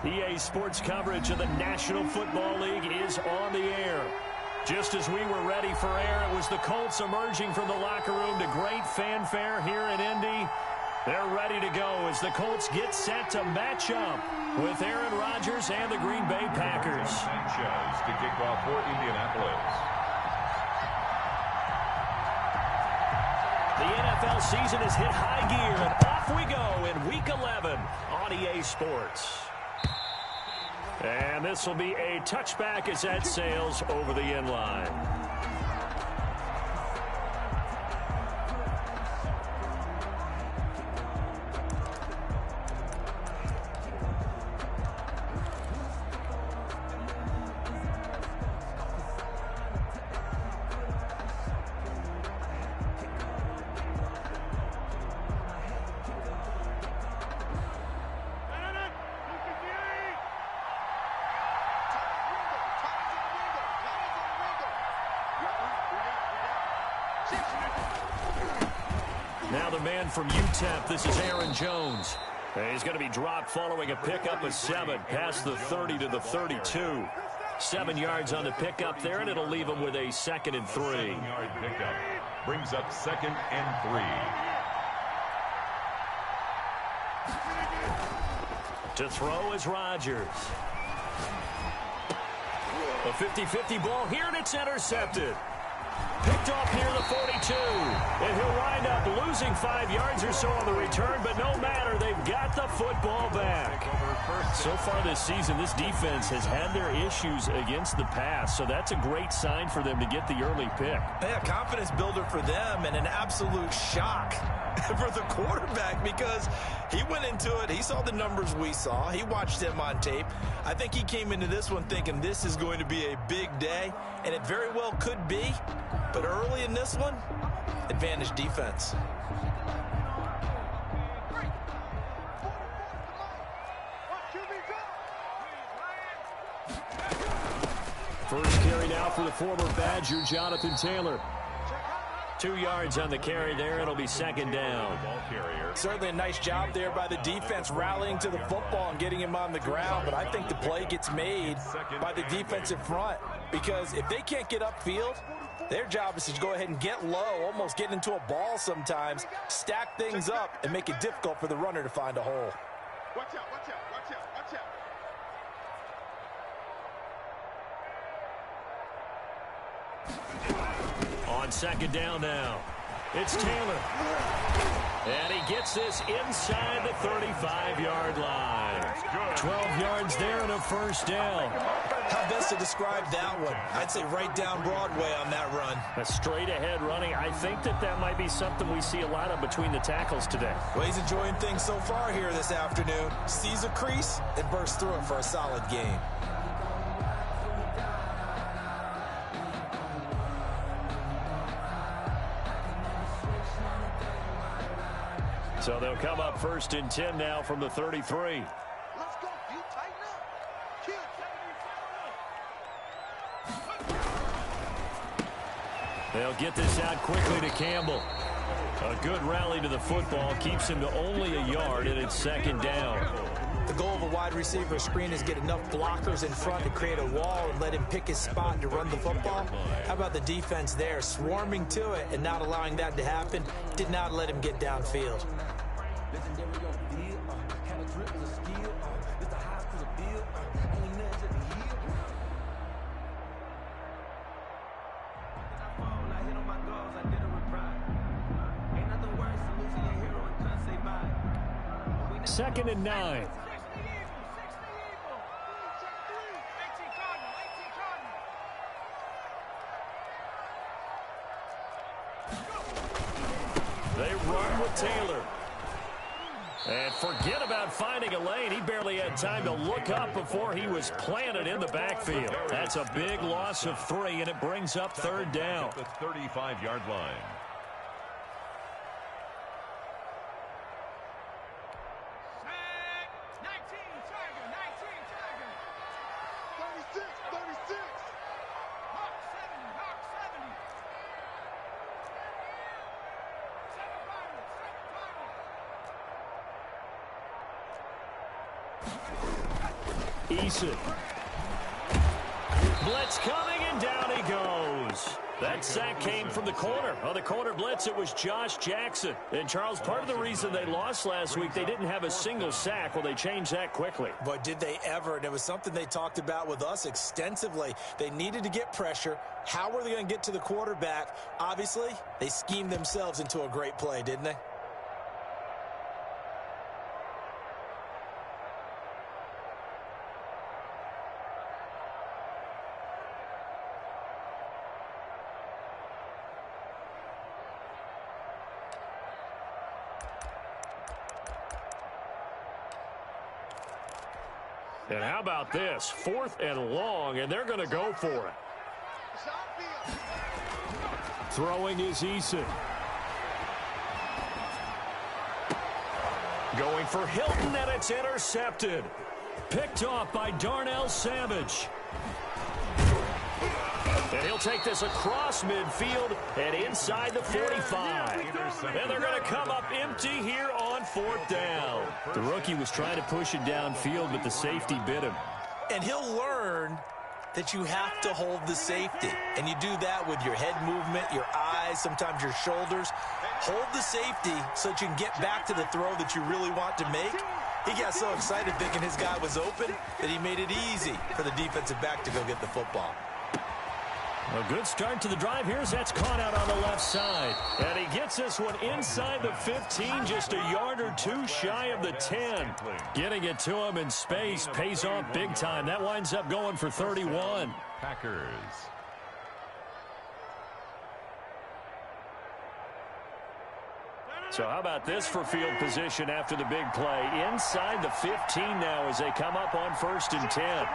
EA Sports coverage of the National Football League is on the air. Just as we were ready for air, it was the Colts emerging from the locker room to great fanfare here in Indy. They're ready to go as the Colts get set to match up with Aaron Rodgers and the Green Bay Packers. Sanchez to kick off for Indianapolis. The NFL season has hit high gear, and off we go in Week 11 on EA Sports. And this will be a touchback as that sails over the end line. Now the man from UTEP, this is Aaron Jones. He's going to be dropped following a pickup of 7 past the 30 to the 32. 7 yards on the pickup there, and it'll leave him with a 2nd and 3. 7-yard pickup brings up 2nd and 3. To throw is Rodgers. A 50-50 ball here, and it's intercepted. Picked off near the 42, and he'll wind up losing 5 yards or so on the return, but no matter, they've got the football back. So far this season, this defense has had their issues against the pass, so that's a great sign for them to get the early pick. Yeah, confidence builder for them and an absolute shock for the quarterback because he went into it. He saw the numbers we saw. He watched him on tape. I think he came into this one thinking this is going to be a big day, and it very well could be. But early in this one, advantage defense. First carry now for the former Badger, Jonathan Taylor. 2 yards on the carry there. It'll be 2nd down. Certainly a nice job there by the defense rallying to the football and getting him on the ground. But I think the play gets made by the defensive front because if they can't get upfield, their job is to go ahead and get low, almost get into a ball sometimes, stack things up, and make it difficult for the runner to find a hole. Watch out, watch out, watch out, watch out. On 2nd down now, it's Taylor. And he gets this inside the 35-yard line. 12 yards there and a 1st down. How best to describe that one? I'd say right down Broadway on that run. A straight-ahead running. I think that might be something we see a lot of between the tackles today. Well, he's enjoying things so far here this afternoon. Sees a crease and bursts through it for a solid game. So they'll come up 1st and 10 now from the 33. Let's go, you tighten up. Kill. They'll get this out quickly to Campbell. A good rally to the football keeps him to only a yard, and it's 2nd down. The goal of a wide receiver screen is get enough blockers in front to create a wall and let him pick his spot to run the football. How about the defense there, swarming to it and not allowing that to happen? Did not let him get downfield. Second and 9. They run with Taylor. And forget about finding a lane. He barely had time to look up before he was planted in the backfield. That's a big loss of 3, and it brings up 3rd down. The 35-yard line. Eason. Blitz coming, and down he goes. That sack came from the corner. On the corner blitz, it was Josh Jackson. And, Charles, part of the reason they lost last week, they didn't have a single sack. Well, they changed that quickly. But did they ever? And it was something they talked about with us extensively. They needed to get pressure. How were they going to get to the quarterback? Obviously, they schemed themselves into a great play, didn't they? And how about this? 4th and long, and they're going to go for it. Throwing is Eason. Going for Hilton, and it's intercepted. Picked off by Darnell Savage. And he'll take this across midfield and inside the 45. And they're going to come up empty here on 4th down. The rookie was trying to push it downfield, but the safety bit him. And he'll learn that you have to hold the safety. And you do that with your head movement, your eyes, sometimes your shoulders. Hold the safety so that you can get back to the throw that you really want to make. He got so excited thinking his guy was open that he made it easy for the defensive back to go get the football. A good start to the drive. Here's that's caught out on the left side. And he gets this one inside the 15, just a yard or two shy of the 10. Getting it to him in space pays off big time. That winds up going for 31. Packers. So how about this for field position after the big play? Inside the 15 now as they come up on 1st and 10.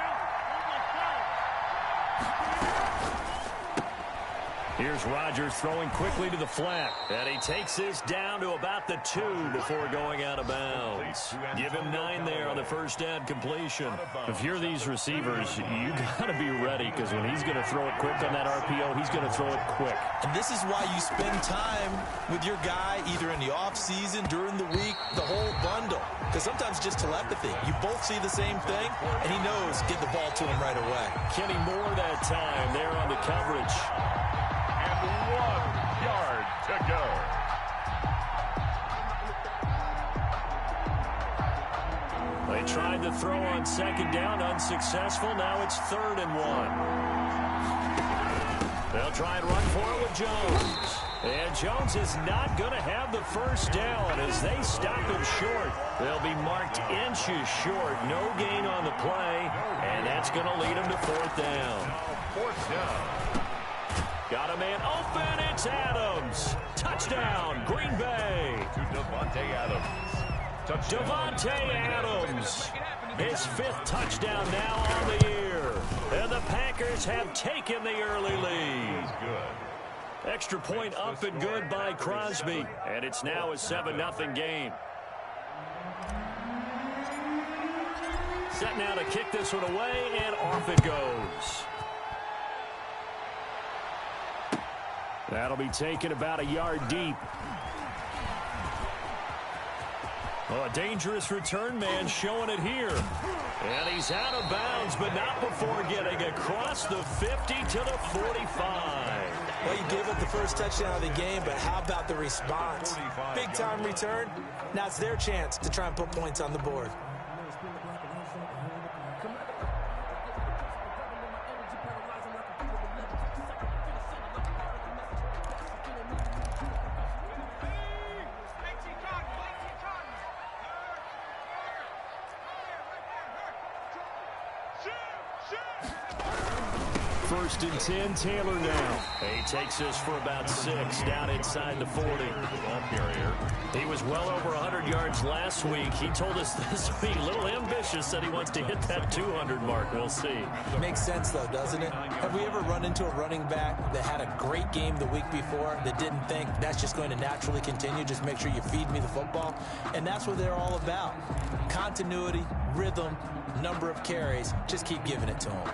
Here's Rodgers throwing quickly to the flat. And he takes this down to about the 2 before going out of bounds. Give him 9 there on the first down completion. If you're these receivers, you got to be ready because when he's going to throw it quick on that RPO, he's going to throw it quick. And this is why you spend time with your guy either in the offseason, during the week, the whole bundle. Because sometimes just telepathy. You both see the same thing, and he knows get the ball to him right away. Kenny Moore that time there on the coverage. 1 yard to go. They tried to throw on 2nd down, unsuccessful. Now it's 3rd and 1. They'll try and run for it with Jones. And Jones is not going to have the first down as they stop him short. They'll be marked inches short. No gain on the play, and that's going to lead them to 4th down. 4th down. Got a man open. It's Adams. Touchdown, Green Bay. To Devontae Adams. Touchdown. Devontae Adams. His 5th touchdown now on the year. And the Packers have taken the early lead. Good. Extra point up and good by Crosby. And it's now a 7-0 game. Set now to kick this one away, and off it goes. That'll be taken about a yard deep. Oh, a dangerous return man showing it here. And he's out of bounds, but not before getting across the 50 to the 45. Well, you gave up the first touchdown of the game, but how about the response? Big-time return. Now it's their chance to try and put points on the board. First and 10, Taylor now. He takes this for about 6 down inside the 40. Ball carrier. He was well over 100 yards last week. He told us this week, a little ambitious, said he wants to hit that 200 mark. We'll see. Makes sense, though, doesn't it? Have we ever run into a running back that had a great game the week before that didn't think that's just going to naturally continue? Just make sure you feed me the football. And that's what they're all about. Continuity, rhythm, number of carries. Just keep giving it to them.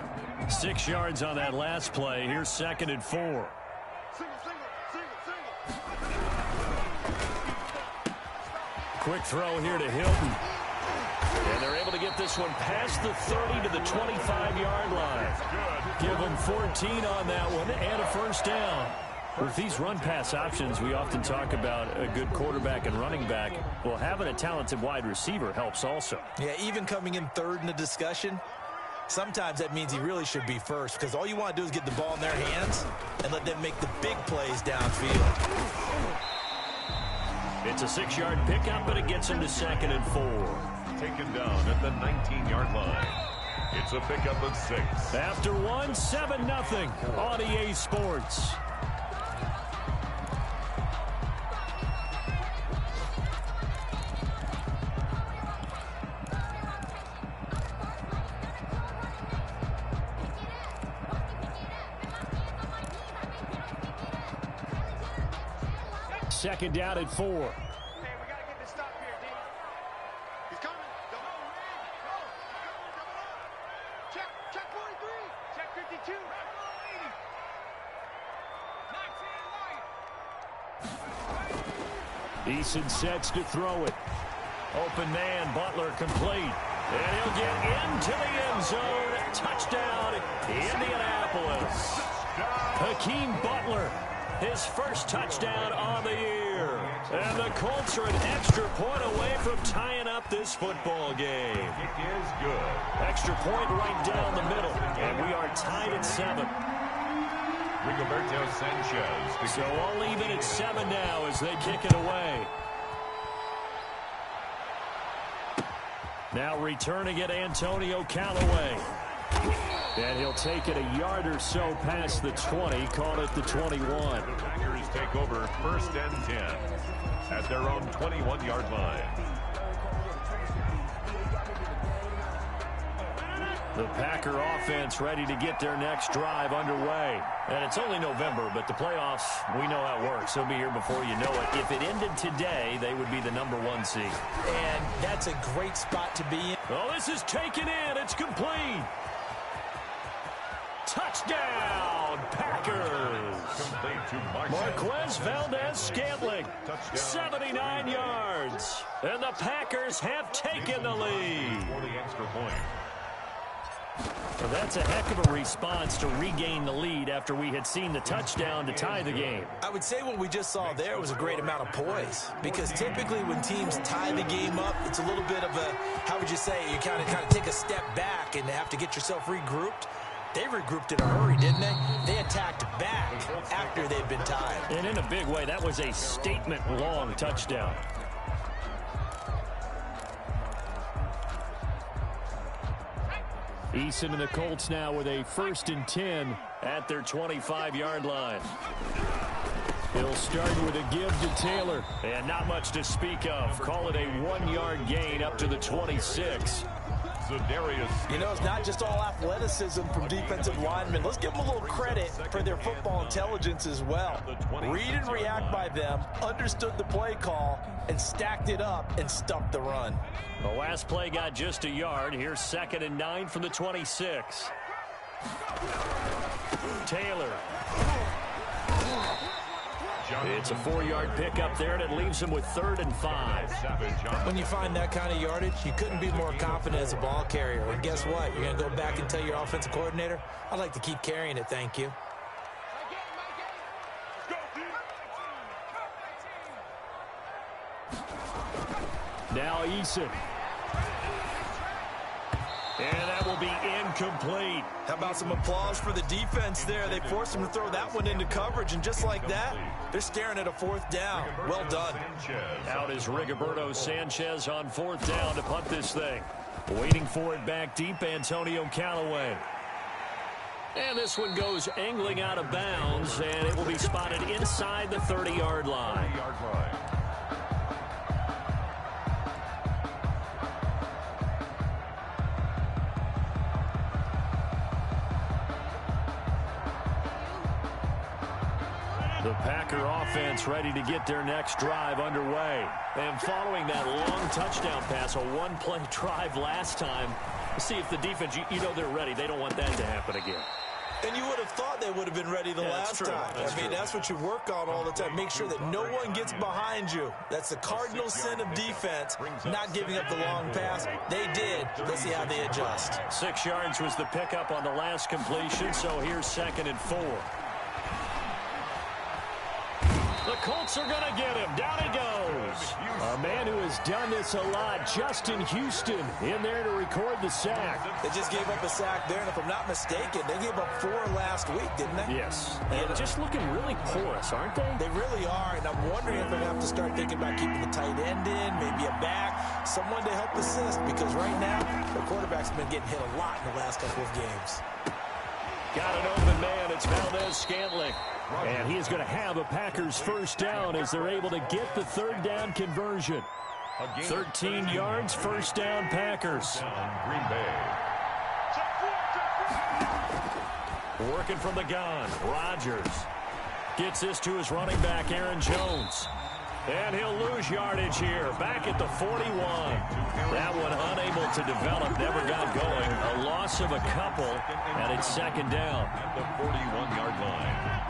6 yards on that last play. Here's 2nd and 4. Quick throw here to Hilton. And they're able to to get this one past the 30 to the 25-yard line. Give them 14 on that one and a first down. With these run-pass options, we often talk about a good quarterback and running back. Well, having a talented wide receiver helps also. Yeah, even coming in third in the discussion, sometimes that means he really should be first, because all you want to do is get the ball in their hands and let them make the big plays downfield. It's a 6-yard pickup, but it gets him to 2nd and 4. Taken down at the 19-yard line. It's a pickup of 6. After 1, 7-0 on EA Sports. Second down at 4. Hey, we got to get this stop here, D. He's coming. Double up. Go. Double up. Check 43. Check 52. Eason sets to throw it. Open man, Butler complete. And he'll get into the end zone. Touchdown, Indianapolis. Hakeem Butler, his first touchdown on the year. And the Colts are an extra point away from tying up this football game. It is good. Extra point right down the middle. And we are tied at 7. Rigoberto Sanchez. So all even at 7 now as they kick it away. Now returning it, Antonio Callaway. And he'll take it a yard or so past the 20, call it the 21. Packers take over 1st and 10 at their own 21-yard line. The Packer offense ready to get their next drive underway. And it's only November, but the playoffs, we know how it works. They'll be here before you know it. If it ended today, they would be the #1 seed. And that's a great spot to be in. Oh, this is taken in. It's complete. Touchdown, Packers. Complete to Marquez Valdez-Scantling, Touchdown. 79 yards. And the Packers have taken the lead. For the extra point. Well, that's a heck of a response to regain the lead after we had seen the touchdown to tie the game. I would say what we just saw there was a great amount of poise, because typically when teams tie the game up, it's a little bit of a, how would you say, you kind of take a step back and have to get yourself regrouped. They regrouped in a hurry, didn't they? They attacked back after they'd been tied. And in a big way, that was a statement-long touchdown. Eason and the Colts now with a 1st and 10 at their 25-yard line. He'll start with a give to Taylor. And not much to speak of. Call it a 1-yard gain up to the 26. Za'Darius. You know, it's not just all athleticism from defensive linemen. Let's give them a little credit for their football intelligence as well. Read and react by them, understood the play call, and stacked it up and stuffed the run. The last play got just a yard. Here's 2nd and 9 from the 26. Taylor. It's a 4-yard pickup there, and it leaves him with 3rd and 5. When you find that kind of yardage, you couldn't be more confident as a ball carrier. And guess what? You're going to go back and tell your offensive coordinator, I'd like to keep carrying it, thank you. Now Eason. And that will be incomplete. How about some applause for the defense there? They forced him to throw that one into coverage, and just like that, they're staring at a 4th down. Well done. Out is Rigoberto Sanchez on 4th down to punt this thing. Waiting for it back deep, Antonio Callaway. And this one goes angling out of bounds, and it will be spotted inside the 30-yard line. The Packer offense ready to get their next drive underway. And following that long touchdown pass, a 1-play drive last time, see if the defense, you know they're ready. They don't want that to happen again. And you would have thought they would have been ready the last time. I mean, that's what you work on all the time. Make sure that no one gets behind you. That's the cardinal sin of defense, not giving up the long pass. They did. Let's see how they adjust. 6 yards was the pickup on the last completion, so here's 2nd and 4. The Colts are going to get him. Down he goes. A man who has done this a lot, Justin Houston, in there to record the sack. They just gave up a sack there, and if I'm not mistaken, they gave up 4 last week, didn't they? Yes. And just looking really porous, aren't they? They really are, and I'm wondering if they're going to have to start thinking about keeping the tight end in, maybe a back, someone to help assist, because right now, the quarterback's been getting hit a lot in the last couple of games. Got an open man. It's Valdez-Scantling. And he is going to have a Packers first down as they're able to get the 3rd down conversion. 13 yards, first down, Packers. Green Bay. Working from the gun, Rodgers gets this to his running back, Aaron Jones. And he'll lose yardage here, back at the 41. That one unable to develop, never got going. A loss of a couple, and it's 2nd down. At the 41-yard line.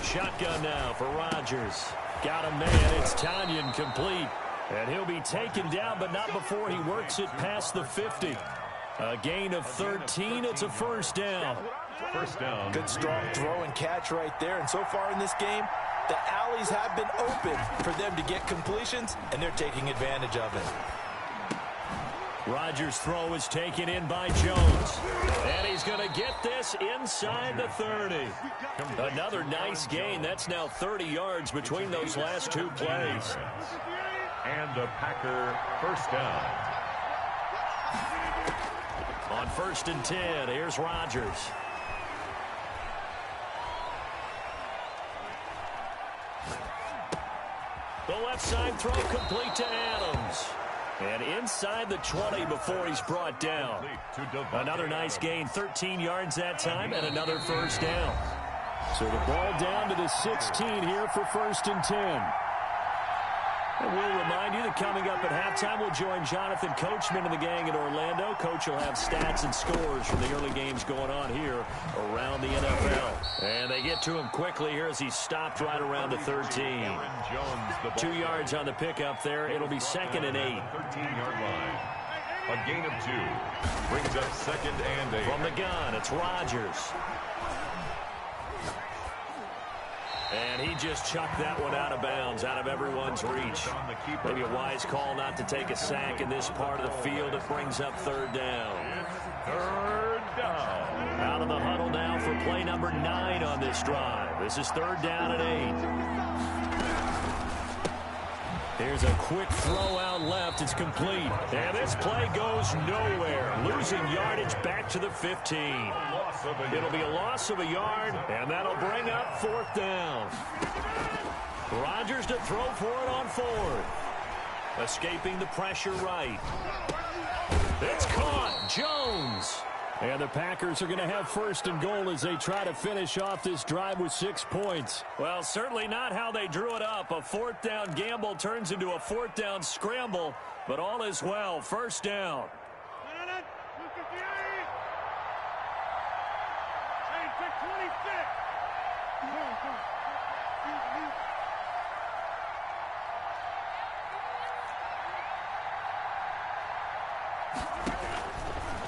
Shotgun now for Rodgers. Got a man. It's Tanyan complete. And he'll be taken down, but not before he works it past the 50. A gain of 13. It's a first down. First down. Good strong throw and catch right there. And so far in this game, the alleys have been open for them to get completions, and they're taking advantage of it. Rodgers' throw is taken in by Jones. And he's going to get this inside the 30. Another nice gain. That's now 30 yards between those last 2 plays. And a Packer first down. On 1st and 10, here's Rodgers. The left side throw complete to Adams. And inside the 20 before he's brought down. Another nice gain, 13 yards that time, and another first down. So the ball down to the 16 here for 1st and 10. And we'll remind you that coming up at halftime, we'll join Jonathan Coachman and the gang in Orlando. Coach will have stats and scores from the early games going on here around the NFL. And they get to him quickly here as he's stopped right around the 13. 2 yards on the pickup there. It'll be 2nd and 8. 13-yard line. A gain of 2. Brings up 2nd and 8. From the gun, it's Rodgers. And he just chucked that one out of bounds, out of everyone's reach. Maybe a wise call not to take a sack in this part of the field. It brings up 3rd down. 3rd down. Out of the huddle now for play number 9 on this drive. This is 3rd down and 8. Here's a quick throw out left. It's complete. And this play goes nowhere. Losing yardage back to the 15. It'll be a loss of a yard, and that'll bring up 4th down. Rodgers to throw for it on 4th. Escaping the pressure right. It's caught. Jones. And the Packers are going to have 1st and goal as they try to finish off this drive with 6 points. Well, certainly not how they drew it up. A 4th down gamble turns into a 4th down scramble, but all is well. 1st down.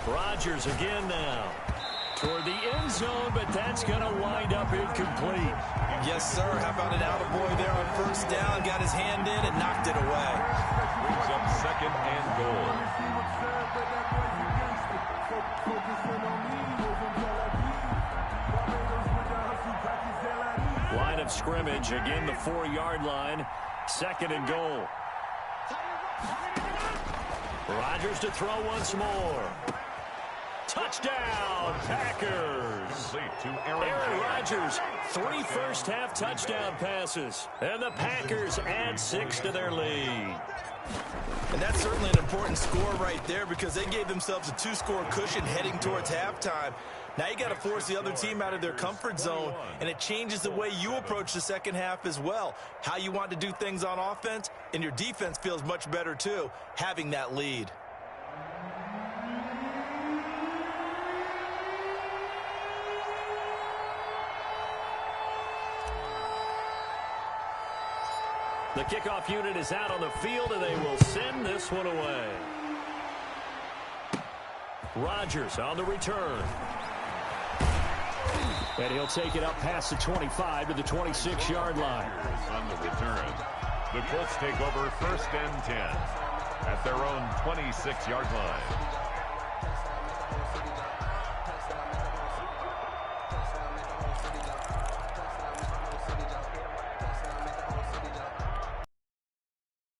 Rodgers again now. Toward the end zone, but that's going to wind up incomplete. Yes, sir. How about an attaboy there on 1st down? Got his hand in and knocked it away. Brings up 2nd and goal. Line of scrimmage, again the 4-yard line. 2nd and goal. Rodgers to throw once more. Touchdown, Packers. Aaron Rodgers, 3 first-half touchdown passes. And the Packers add 6 to their lead. And that's certainly an important score right there because they gave themselves a 2-score cushion heading towards halftime. Now you got to force the other team out of their comfort zone, and it changes the way you approach the second half as well. How you want to do things on offense, and your defense feels much better too, having that lead. The kickoff unit is out on the field, and they will send this one away. Rodgers on the return. And he'll take it up past the 25 to the 26-yard line. On the return, the Colts take over 1st and 10 at their own 26-yard line.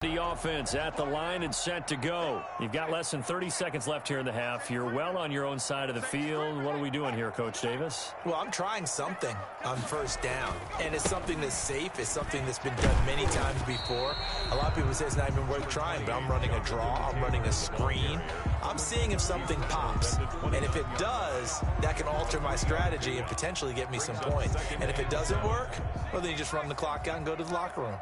The offense at the line and set to go. You've got less than 30 seconds left here in the half. You're well on your own side of the field. What are we doing here, Coach Davis? Well, I'm trying something on 1st down, and it's something that's safe. It's something that's been done many times before. A lot of people say it's not even worth trying, but I'm running a draw. I'm running a screen. I'm seeing if something pops, and if it does, that can alter my strategy and potentially get me some points. And if it doesn't work, well, then you just run the clock out and go to the locker room.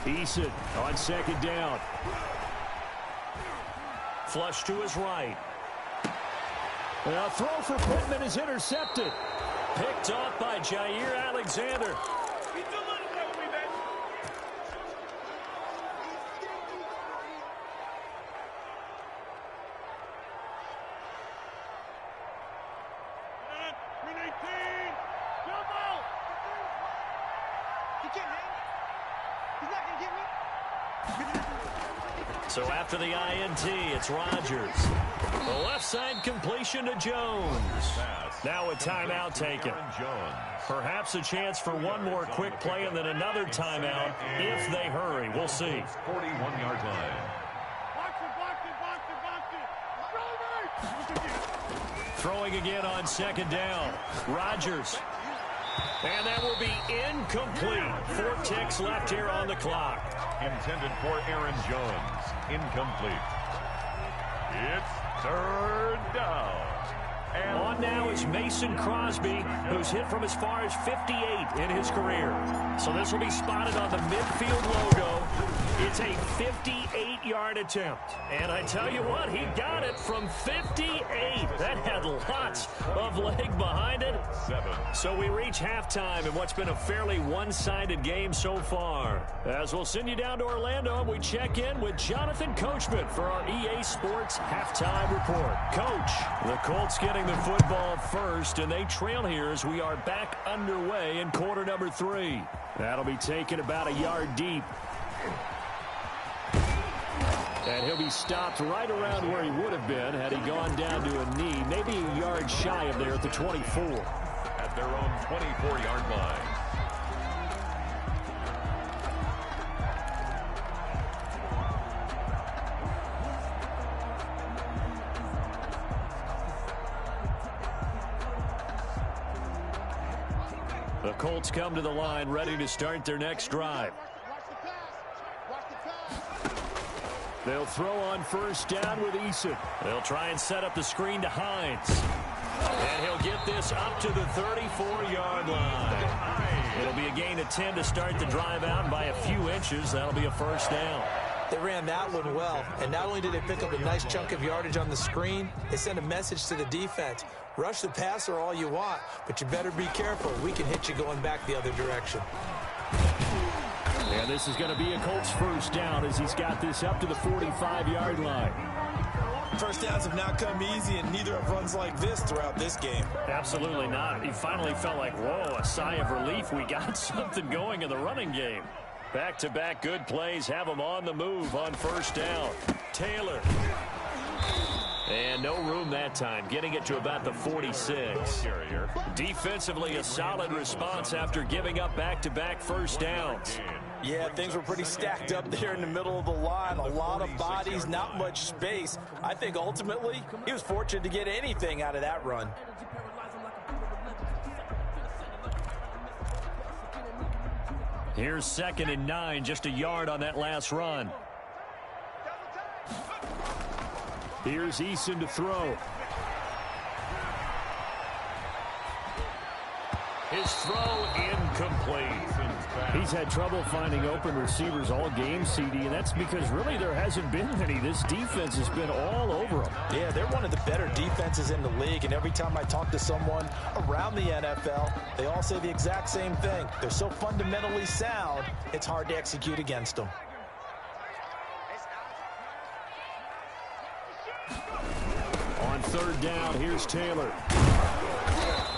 Eason on 2nd down. Flush to his right. And a throw for Pittman is intercepted. Picked off by Jair Alexander. So after the INT, it's Rodgers. The left side completion to Jones. Now a timeout taken. Perhaps a chance for one more quick play and then another timeout if they hurry. We'll see. 41-yard line. Throwing again on 2nd down. Rodgers. And that will be incomplete. 4 ticks left here on the clock. Intended for Aaron Jones. Incomplete. It's 3rd down. And on now is Mason Crosby, who's hit from as far as 58 in his career. So this will be spotted on the midfield logo. It's a 58-yard attempt. And I tell you what, he got it from 58. That had lots of leg behind it. 7. So we reach halftime in what's been a fairly one-sided game so far. As we'll send you down to Orlando, we check in with Jonathan Coachman for our EA Sports Halftime Report. Coach, the Colts getting the football first, and they trail here as we are back underway in quarter number 3. That'll be taken about a yard deep. And he'll be stopped right around where he would have been had he gone down to a knee, maybe a yard shy of there at the 24. At their own 24-yard line. The Colts come to the line ready to start their next drive. They'll throw on 1st down with Eason. They'll try and set up the screen to Hines. And he'll get this up to the 34-yard line. It'll be a gain of 10 to start the drive out, and by a few inches, that'll be a 1st down. They ran that one well, and not only did they pick up a nice chunk of yardage on the screen, they sent a message to the defense. Rush the passer all you want, but you better be careful. We can hit you going back the other direction. And this is going to be a Colts 1st down as he's got this up to the 45-yard line. 1st downs have not come easy, and neither have runs like this throughout this game. Absolutely not. He finally felt like, whoa, a sigh of relief. We got something going in the running game. Back-to-back good plays have him on the move on 1st down. Taylor. And no room that time, getting it to about the 46. Defensively, a solid response after giving up back-to-back 1st downs. Yeah, things were pretty stacked up there in the middle of the line. A lot of bodies, not much space. I think ultimately he was fortunate to get anything out of that run. Here's 2nd and 9, just a yard on that last run. Here's Eason to throw. His throw incomplete. He's had trouble finding open receivers all game, CD, and that's because really there hasn't been any. This defense has been all over them. Yeah, they're one of the better defenses in the league, and every time I talk to someone around the NFL, they all say the exact same thing. They're so fundamentally sound, it's hard to execute against them. On third down, here's Taylor.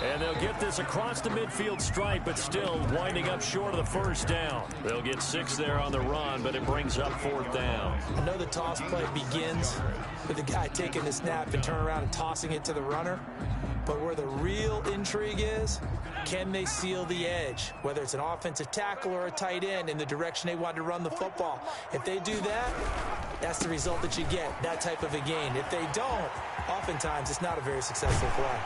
And they'll get this across the midfield stripe, but still winding up short of the first down. They'll get 6 there on the run, but it brings up 4th down. I know the toss play begins with the guy taking the snap and turning around and tossing it to the runner. But where the real intrigue is, can they seal the edge? Whether it's an offensive tackle or a tight end in the direction they want to run the football. If they do that, that's the result that you get, that type of a gain. If they don't, oftentimes it's not a very successful play.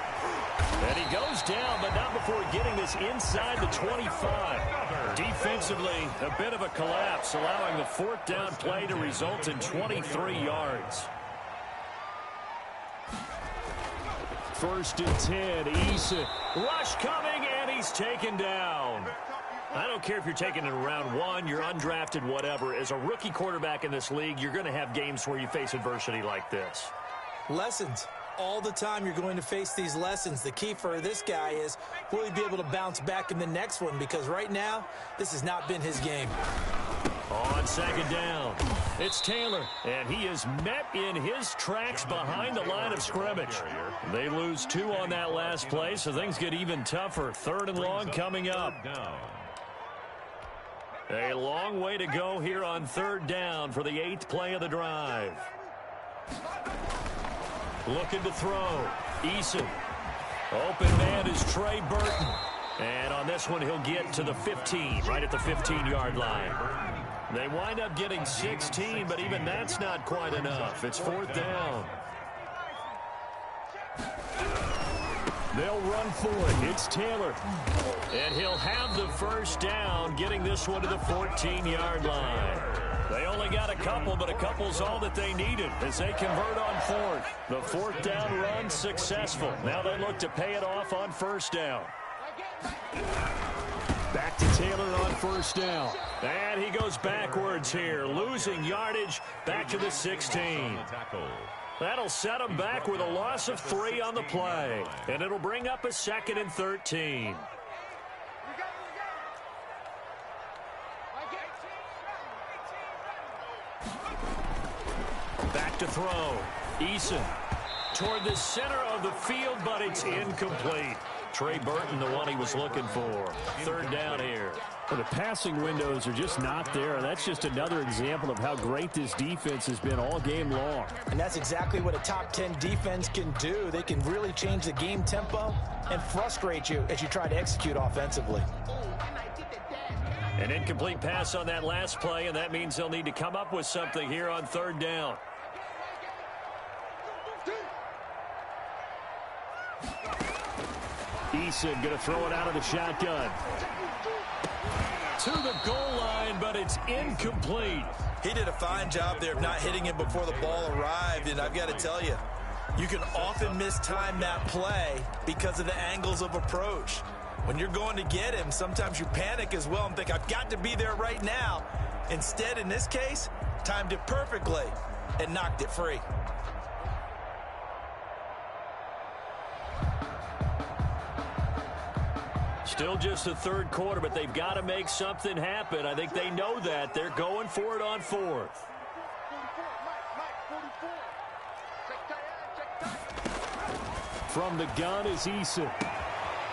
And he goes down, but not before getting this inside the 25. Defensively, a bit of a collapse, allowing the 4th down play to result in 23 yards. 1st and 10, Eason. Rush coming, and he's taken down. I don't care if you're taken in round 1, you're undrafted, whatever. As a rookie quarterback in this league, you're going to have games where you face adversity like this. Lessons. All the time you're going to face these lessons. The key for this guy is, will he be able to bounce back in the next one? Because right now, this has not been his game. On 2nd down, it's Taylor, and he is met in his tracks behind the line of scrimmage. They lose 2 on that last play, so things get even tougher. 3rd and long coming up. A long way to go here on 3rd down for the 8th play of the drive. Looking to throw. Eason. Open man is Trey Burton. And on this one, he'll get to the 15, right at the 15-yard line. They wind up getting 16, but even that's not quite enough. It's 4th down. They'll run for it. It's Taylor. And he'll have the 1st down, getting this one to the 14-yard line. They only got a couple, but a couple's all that they needed as they convert on 4th. The 4th down run successful. Now they look to pay it off on 1st down. Back to Taylor on 1st down. And he goes backwards here, losing yardage back to the 16. That'll set him back with a loss of 3 on the play. And it'll bring up a 2nd and 13. Back to throw. Eason toward the center of the field, but it's incomplete. Trey Burton, the one he was looking for. 3rd down here. Well, the passing windows are just not there. That's just another example of how great this defense has been all game long. And that's exactly what a top 10 defense can do. They can really change the game tempo and frustrate you as you try to execute offensively. An incomplete pass on that last play, and that means they'll need to come up with something here on 3rd down. Eason going to throw it out of the shotgun. To the goal line, but it's incomplete. He did a fine job there of not hitting him before the ball arrived, and I've got to tell you, you can often mistime that play because of the angles of approach. When you're going to get him, sometimes you panic as well and think, I've got to be there right now. Instead, in this case, timed it perfectly and knocked it free. Still just the 3rd quarter, but they've got to make something happen. I think they know that. They're going for it on 4th. From the gun is Eason.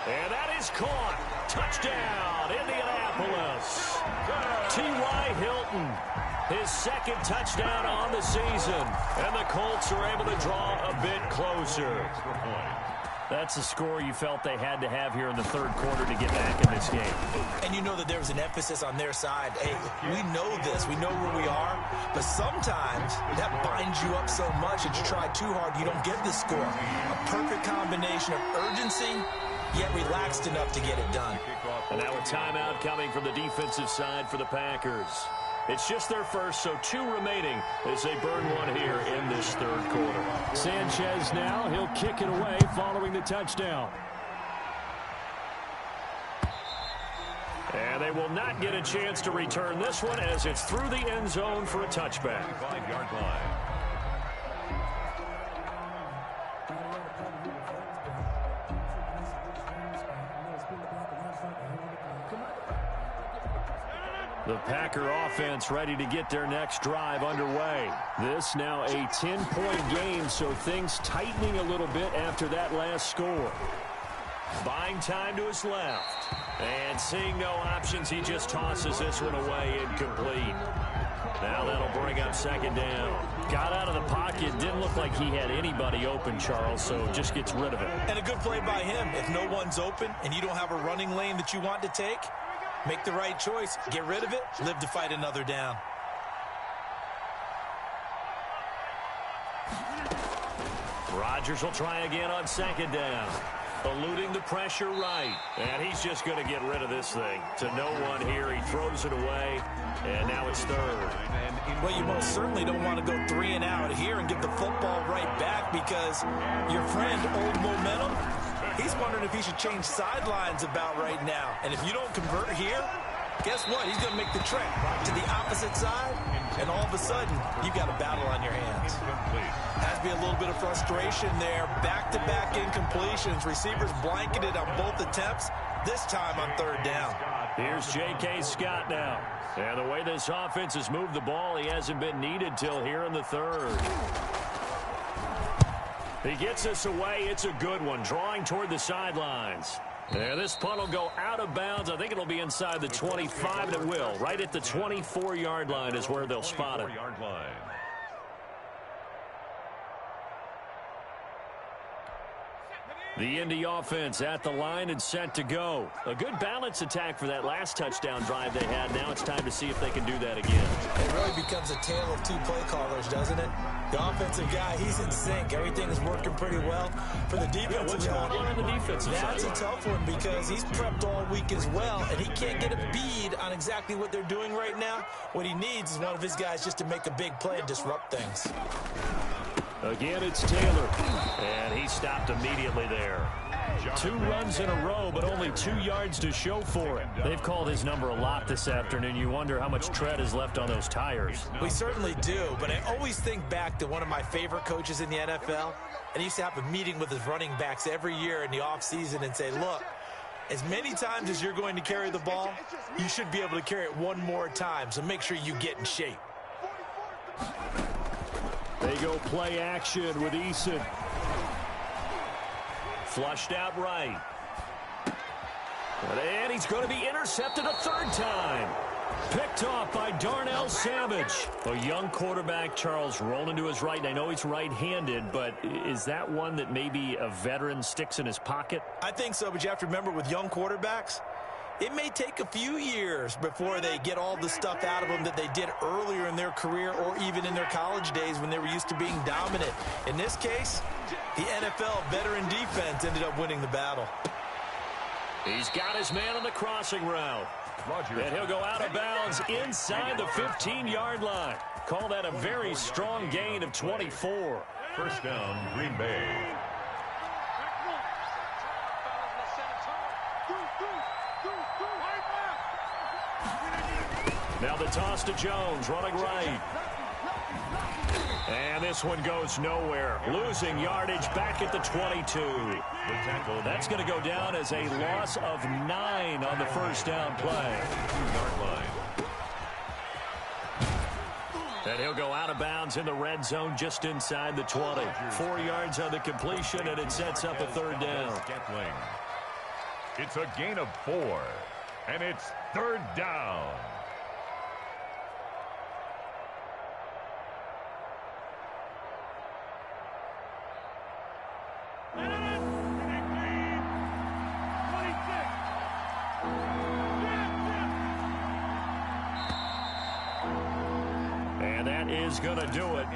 And that is caught. Touchdown, Indianapolis. T.Y. Hilton, his 2nd touchdown on the season. And the Colts are able to draw a bit closer. That's the score you felt they had to have here in the 3rd quarter to get back in this game. And you know that there was an emphasis on their side. Hey, we know this. We know where we are. But sometimes that binds you up so much that you try too hard, you don't get the score. A perfect combination of urgency, yet relaxed enough to get it done. And now a timeout coming from the defensive side for the Packers. It's just their first, so 2 remaining as they burn one here in this third quarter. Sanchez now, he'll kick it away following the touchdown. And they will not get a chance to return this one as it's through the end zone for a touchback. 5-yard line. The Packer offense ready to get their next drive underway. This now a 10-point game, so things tightening a little bit after that last score. Buying time to his left. And seeing no options, he just tosses this one away incomplete. Now that'll bring up second down. Got out of the pocket. Didn't look like he had anybody open, Charles, so just gets rid of it. And a good play by him. If no one's open and you don't have a running lane that you want to take, make the right choice. Get rid of it. Live to fight another down. Rodgers will try again on second down. Eluding the pressure right. And he's just going to get rid of this thing. To no one here. He throws it away. And now it's third. Well, you most certainly don't want to go 3 and out here and give the football right back because your friend, Old Momentum, he's wondering if he should change sidelines about right now. And if you don't convert here, guess what? He's going to make the trek to the opposite side, and all of a sudden, you've got a battle on your hands. Has to be a little bit of frustration there. Back-to-back incompletions. Receivers blanketed on both attempts, this time on third down. Here's J.K. Scott now. And the way this offense has moved the ball, he hasn't been needed till here in the third. He gets this away. It's a good one, drawing toward the sidelines. And this punt will go out of bounds. I think it'll be inside the 25, and it will. Right at the 24-yard line is where they'll spot it. The Indy offense at the line and set to go. A good balance attack for that last touchdown drive they had. Now it's time to see if they can do that again. It really becomes a tale of 2 play callers, doesn't it? The offensive guy, he's in sync. Everything is working pretty well. For the defensive guy, what's going on in the defensive side? That's a tough one because he's prepped all week as well, and he can't get a bead on exactly what they're doing right now. What he needs is one of his guys just to make a big play and disrupt things. Again, it's Taylor, and he stopped immediately there. 2 runs in a row, but only 2 yards to show for it. They've called his number a lot this afternoon. You wonder how much tread is left on those tires. We certainly do, but I always think back to one of my favorite coaches in the NFL, and he used to have a meeting with his running backs every year in the offseason and say, look, as many times as you're going to carry the ball, you should be able to carry it one more time, so make sure you get in shape. They go play action with Eason. Flushed out right. And he's going to be intercepted a 3rd time. Picked off by Darnell Savage. A young quarterback, Charles, rolling to his right. And I know he's right-handed, but is that one that maybe a veteran sticks in his pocket? I think so, but you have to remember with young quarterbacks, it may take a few years before they get all the stuff out of them that they did earlier in their career or even in their college days when they were used to being dominant. In this case, the NFL veteran defense ended up winning the battle. He's got his man on the crossing route. And he'll go out of bounds inside the 15-yard line. Call that a very strong gain of 24. First down, Green Bay. Now the toss to Jones, running right. And this one goes nowhere. Losing yardage back at the 22. That's going to go down as a loss of 9 on the first down play. And he'll go out of bounds in the red zone just inside the 20. 4 yards on the completion, and it sets up a 3rd down. It's a gain of 4, and it's 3rd down. And that is going to do it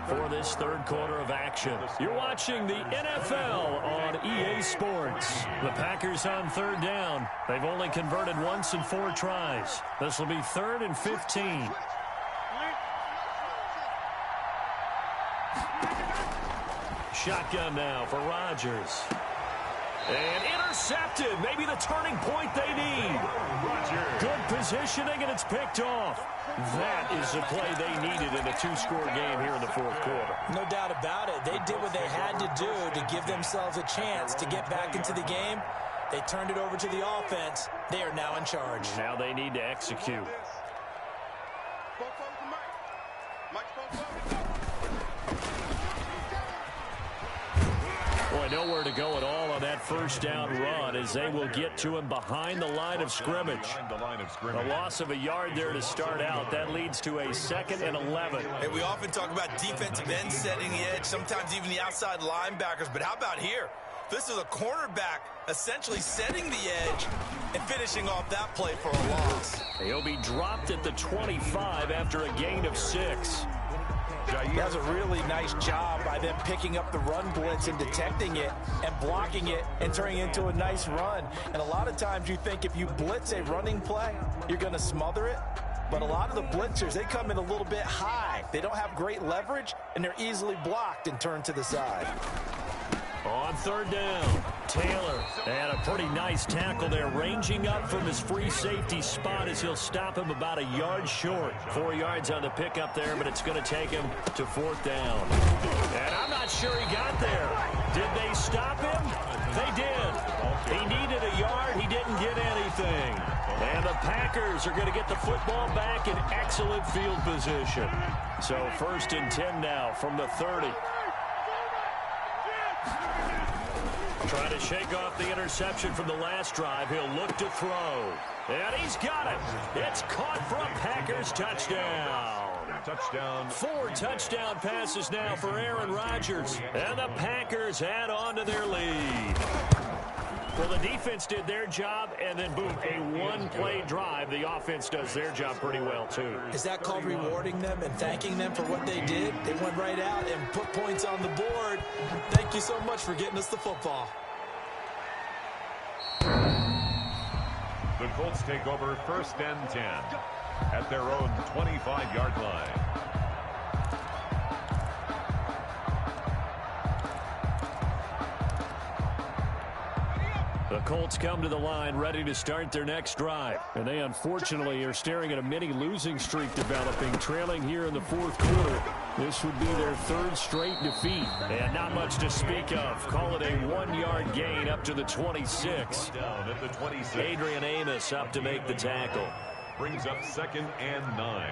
for this 3rd quarter of action. You're watching the NFL on EA Sports. The Packers on 3rd down. They've only converted once in 4 tries. This will be 3rd and 15. shotgun now for Rodgers. And intercepted. Maybe the turning point they need. Good positioning, and it's picked off. That is the play they needed in a two-score game here in the fourth quarter. No doubt about it. They did what they had to do to give themselves a chance to get back into the game. They turned it over to the offense. They are now in charge. Now they need to execute. Boy, nowhere to go at all on that first down run as they will get to him behind the line of scrimmage. A loss of a yard there to start out. That leads to a 2nd and 11. Hey, we often talk about defensive ends setting the edge, sometimes even the outside linebackers. But how about here? This is a cornerback essentially setting the edge and finishing off that play for a loss. He'll be dropped at the 25 after a gain of 6. That was a really nice job by them picking up the run blitz and detecting it and blocking it and turning it into a nice run. And a lot of times you think if you blitz a running play, you're going to smother it. But a lot of the blitzers, they come in a little bit high. They don't have great leverage, and they're easily blocked and turned to the side. On 3rd down, Taylor. And a pretty nice tackle there, ranging up from his free safety spot as he'll stop him about a yard short. 4 yards on the pickup there, but it's going to take him to 4th down. And I'm not sure he got there. Did they stop him? They did. He needed a yard. He didn't get anything. And the Packers are going to get the football back in excellent field position. So 1st and 10 now from the 30. Trying to shake off the interception from the last drive. He'll look to throw. And he's got it. It's caught for a Packers touchdown. Touchdown. 4 touchdown passes now for Aaron Rodgers. And the Packers add on to their lead. Well, the defense did their job, and then, boom, a one-play drive. The offense does their job pretty well, too. Is that called rewarding them and thanking them for what they did? They went right out and put points on the board. Thank you so much for getting us the football. The Colts take over 1st and 10 at their own 25-yard line. The Colts come to the line ready to start their next drive. And they unfortunately are staring at a mini losing streak developing, trailing here in the 4th quarter. This would be their 3rd straight defeat. And not much to speak of. Call it a 1-yard gain up to the 26. Down at the 26. Adrian Amos up to make the tackle. Brings up 2nd and 9.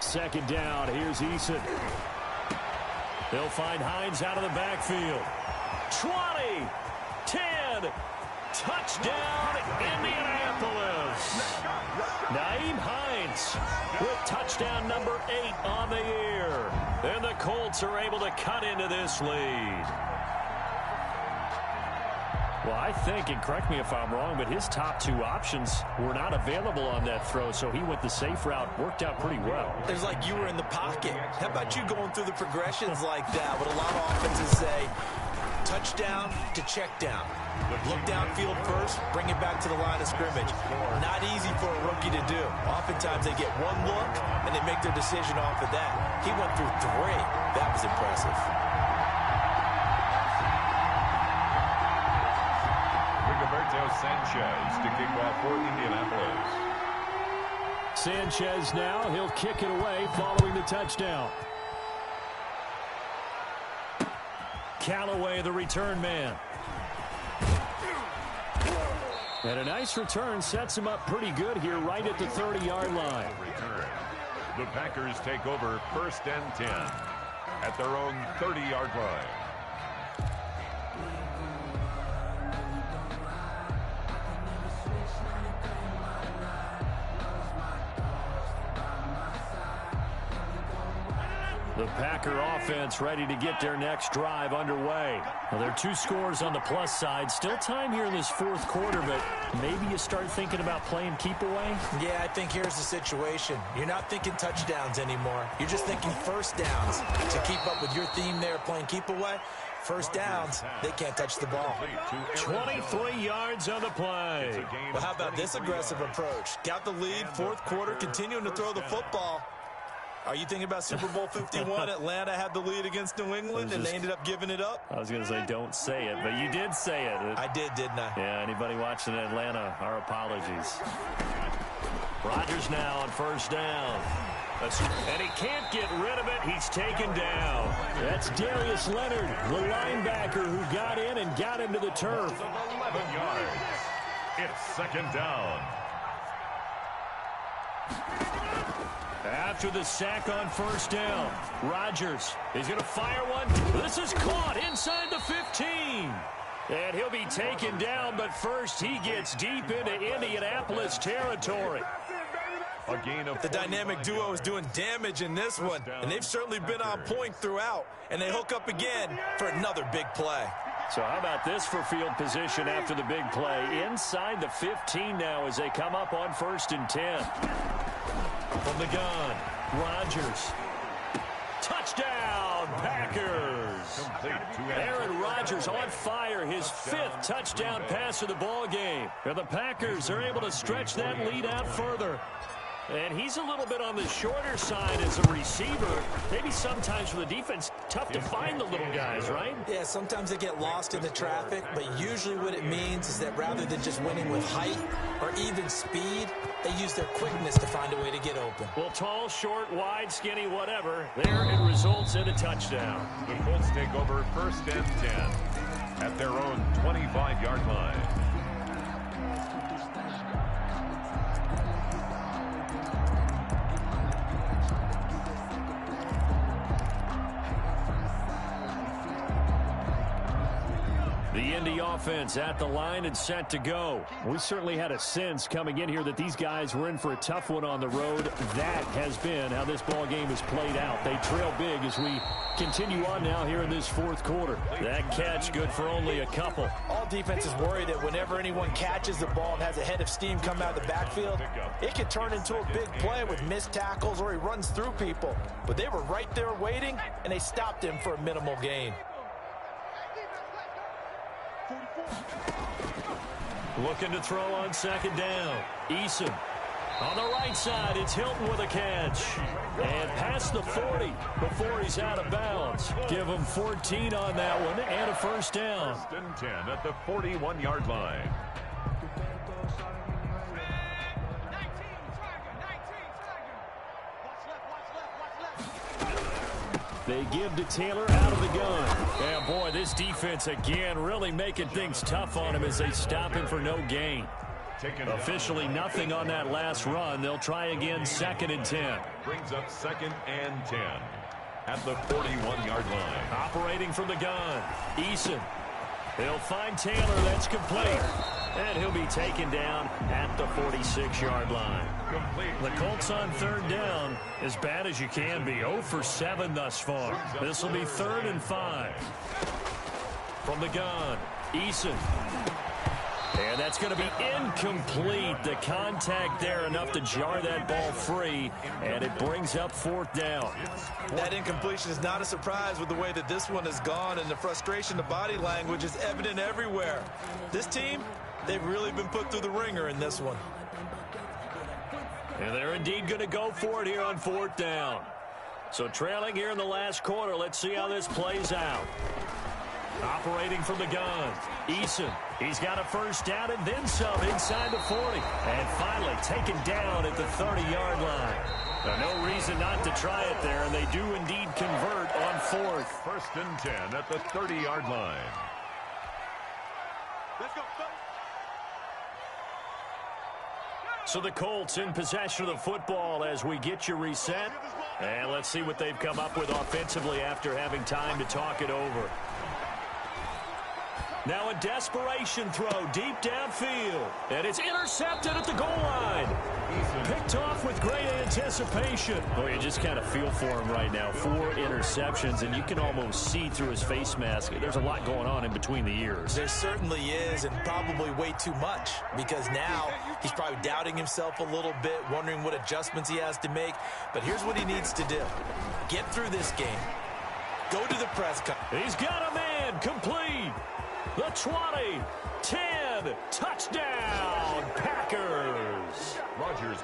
2nd down. Here's Eason. They'll find Hines out of the backfield. 20, 10, touchdown, Indianapolis. Nyheim Hines with touchdown number 8 on the year. And the Colts are able to cut into this lead. Well, I think, and correct me if I'm wrong, but his top 2 options were not available on that throw, so he went the safe route, worked out pretty well. It's like you were in the pocket. How about you going through the progressions like that? What a lot of offenses say, touchdown to check down. Look downfield first, bring it back to the line of scrimmage. Not easy for a rookie to do. Oftentimes they get one look, and they make their decision off of that. He went through 3. That was impressive. Sanchez to kick off for Indianapolis. Sanchez now, he'll kick it away following the touchdown. Callaway, the return man. And a nice return sets him up pretty good here right at the 30-yard line. Return. The Packers take over 1st and 10 at their own 30-yard line. The Packer offense ready to get their next drive underway. Well, there are 2 scores on the plus side. Still time here in this 4th quarter, but maybe you start thinking about playing keep away? Yeah, I think here's the situation. You're not thinking touchdowns anymore. You're just thinking first downs. To keep up with your theme there, playing keep away, first downs, they can't touch the ball. 23 yards on the play. Well, how about this aggressive approach? Got the lead, 4th quarter, continuing to throw the football. Are you thinking about Super Bowl 51? Atlanta had the lead against New England, and they ended up giving it up? I was going to say don't say it, but you did say it. I did, didn't I? Yeah, anybody watching Atlanta, our apologies. Rodgers now on first down. And he can't get rid of it. He's taken down. That's Darius Leonard, the linebacker who got in and got into the turf. 11 yards. It's second down. After the sack on first down, Rodgers is going to fire one. This is caught inside the 15. And he'll be taken down, but first he gets deep into Indianapolis territory. A gain of the dynamic duo is doing damage in this one, and they've certainly been on point throughout, and they hook up again for another big play. So how about this for field position after the big play? Inside the 15 now as they come up on 1st and 10. From the gun, Rodgers. Touchdown, Packers. Aaron Rodgers on fire, his 5th touchdown pass of the ball game. And the Packers are able to stretch that lead out further. And he's a little bit on the shorter side as a receiver. Maybe sometimes for the defense, tough to find the little guys, right? Yeah, sometimes they get lost in the traffic, but usually what it means is that rather than just winning with height or even speed, they use their quickness to find a way to get open. Well, tall, short, wide, skinny, whatever, there it results in a touchdown. The Colts take over 1st and 10 at their own 25-yard line. The Indy offense at the line and set to go. We certainly had a sense coming in here that these guys were in for a tough one on the road. That has been how this ball game has played out. They trail big as we continue on now here in this 4th quarter. That catch good for only a couple. All defenses worry that whenever anyone catches the ball and has a head of steam come out of the backfield, it can turn into a big play with missed tackles or he runs through people. But they were right there waiting, and they stopped him for a minimal gain. Looking to throw on 2nd down. Eason. On the right side, it's Hilton with a catch. And past the 40 before he's out of bounds. Give him 14 on that one and a 1st down. 1st and 10 at the 41-yard line. They give to Taylor out of the gun. And boy, this defense again really making things tough on him as they stop him for no gain. Officially nothing on that last run. They'll try again 2nd and 10. Brings up 2nd and 10 at the 41-yard line. Operating from the gun. Eason. He'll find Taylor. That's complete. And he'll be taken down at the 46-yard line. The Colts on 3rd down, as bad as you can be. 0 for 7 thus far. This will be 3rd and 5. From the gun, Eason. And that's going to be incomplete. The contact there enough to jar that ball free, and it brings up 4th down. That incompletion is not a surprise with the way that this one has gone, and the frustration, the body language is evident everywhere. This team, they've really been put through the ringer in this one. And they're indeed going to go for it here on 4th down. So trailing here in the last quarter, let's see how this plays out. Operating from the gun, Eason. He's got a 1st down and then some inside the 40. And finally taken down at the 30-yard line. No reason not to try it there, and they do indeed convert on 4th. 1st and 10 at the 30-yard line. Let's go. So the Colts in possession of the football as we get you reset. And let's see what they've come up with offensively after having time to talk it over. Now a desperation throw deep downfield. And it's intercepted at the goal line. Picked off with great anticipation. Well, you just kind of feel for him right now. 4 interceptions, and you can almost see through his face mask. There's a lot going on in between the ears. There certainly is, and probably way too much, because now he's probably doubting himself a little bit, wondering what adjustments he has to make. But here's what he needs to do. Get through this game. Go to the press conference. He's got a man complete. The 20, 10, touchdown, Packers.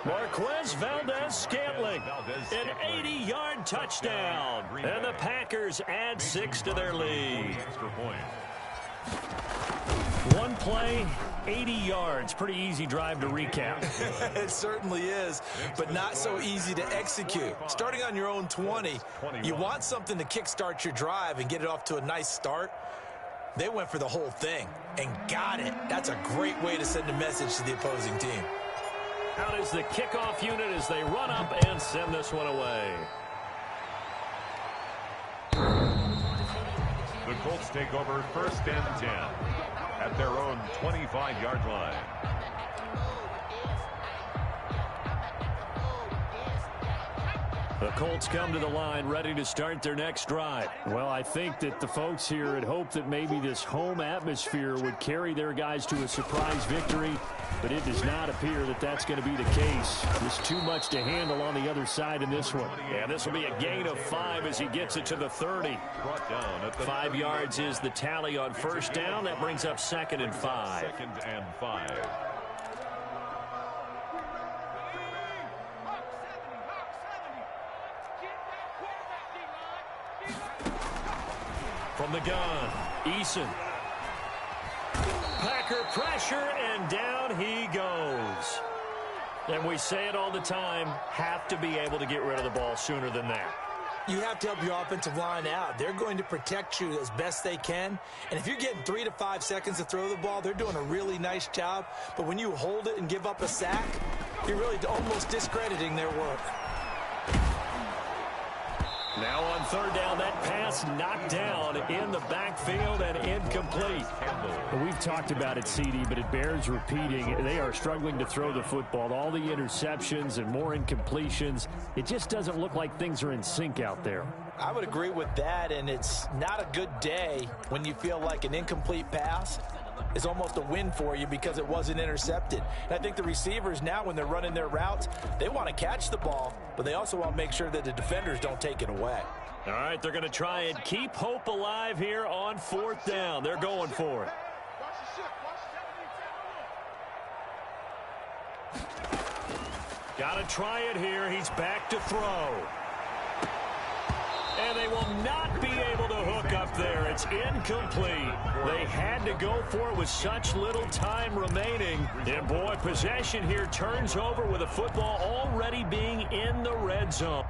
Marquez Valdez-Scantling, an 80-yard touchdown. And the Packers add 6 to their lead. One play, 80 yards. Pretty easy drive to recap. It certainly is, but not so easy to execute. Starting on your own 20, you want something to kickstart your drive and get it off to a nice start. They went for the whole thing and got it. That's a great way to send a message to the opposing team. Out is the kickoff unit as they run up and send this one away. The Colts take over 1st and 10 at their own 25-yard line. The Colts come to the line ready to start their next drive. Well, I think that the folks here had hoped that maybe this home atmosphere would carry their guys to a surprise victory, but it does not appear that that's going to be the case. Just too much to handle on the other side in this one. Yeah, this will be a gain of 5 as he gets it to the 30. 5 yards is the tally on 1st down. That brings up 2nd and 5. 2nd and 5. From the gun, Eason. Packer pressure, and down he goes. And we say it all the time, have to be able to get rid of the ball sooner than that. You have to help your offensive line out. They're going to protect you as best they can. And if you're getting 3 to 5 seconds to throw the ball, they're doing a really nice job. But when you hold it and give up a sack, you're really almost discrediting their work. Now on 3rd down, that pass knocked down in the backfield and incomplete. We've talked about it, CD, but it bears repeating. They are struggling to throw the football. All the interceptions and more incompletions. It just doesn't look like things are in sync out there. I would agree with that, and it's not a good day when you feel like an incomplete pass is almost a win for you because it wasn't intercepted. And I think the receivers now, when they're running their routes, they want to catch the ball, but they also want to make sure that the defenders don't take it away. All right, they're going to try and keep hope alive here on 4th down. They're going for it. Got to try it here. He's back to throw. And they will not be able to hook up there. It's incomplete. They had to go for it with such little time remaining. And, boy, possession here turns over with the football already being in the red zone.